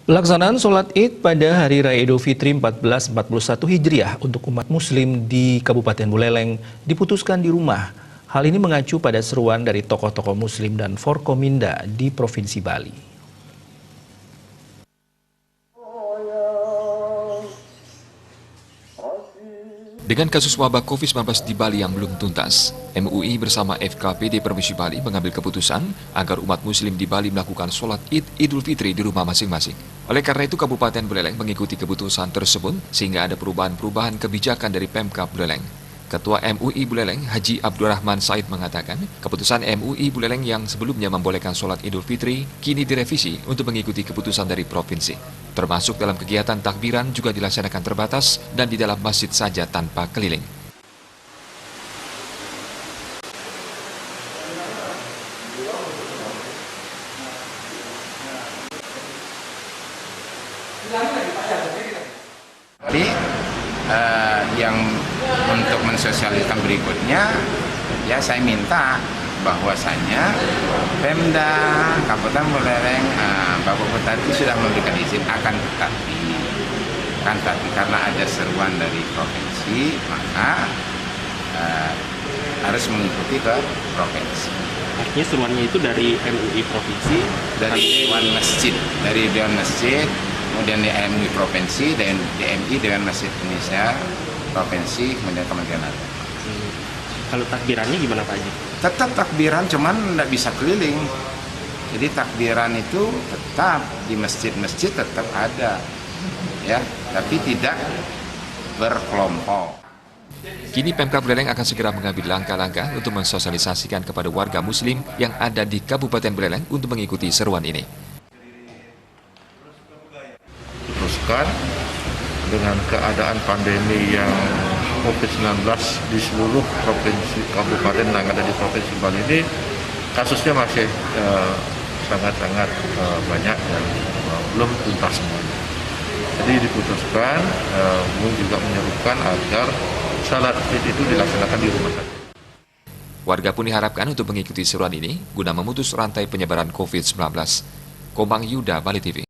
Pelaksanaan sholat Id pada Hari Raya Idul Fitri 1441 Hijriah untuk umat muslim di Kabupaten Buleleng diputuskan di rumah. Hal ini mengacu pada seruan dari tokoh-tokoh muslim dan Forkominda di Provinsi Bali. Dengan kasus wabah COVID-19 di Bali yang belum tuntas, MUI bersama FKPD Provinsi Bali mengambil keputusan agar umat muslim di Bali melakukan sholat Id Idul Fitri di rumah masing-masing. Oleh karena itu, Kabupaten Buleleng mengikuti keputusan tersebut sehingga ada perubahan-perubahan kebijakan dari Pemkab Buleleng. Ketua MUI Buleleng, Haji Abdurrahman Said mengatakan, keputusan MUI Buleleng yang sebelumnya membolehkan sholat Idul Fitri kini direvisi untuk mengikuti keputusan dari provinsi. Termasuk dalam kegiatan takbiran juga dilaksanakan terbatas dan di dalam masjid saja tanpa keliling. Jadi yang untuk mensosialisasikan berikutnya, ya saya minta bahwasanya Pemda Kabupaten Buleleng, Bapak Bupati sudah memberikan izin, akan tapi karena ada seruan dari provinsi, maka harus mengikuti ke provinsi. Artinya seruannya itu dari MUI provinsi, dari Dewan Masjid, kemudian di MUI provinsi, dan DMI dengan Masjid Indonesia provinsi, kemudian Kementerian Agama. Kalau takbirannya gimana Pak Haji? Tetap takbiran, cuman nggak bisa keliling. Jadi takbiran itu tetap di masjid-masjid tetap ada, ya, tapi tidak berkelompok. Kini Pemkab Buleleng akan segera mengambil langkah-langkah untuk mensosialisasikan kepada warga muslim yang ada di Kabupaten Buleleng untuk mengikuti seruan ini. Teruskan dengan keadaan pandemi yang COVID-19 di seluruh provinsi kabupaten yang ada di Provinsi Bali ini, kasusnya masih sangat-sangat banyak dan belum tuntas semuanya. Jadi diputuskan, juga menyerukan agar salat Id itu dilaksanakan di rumah saja. Warga pun diharapkan untuk mengikuti seruan ini guna memutus rantai penyebaran COVID-19. Komang Yuda, Bali TV.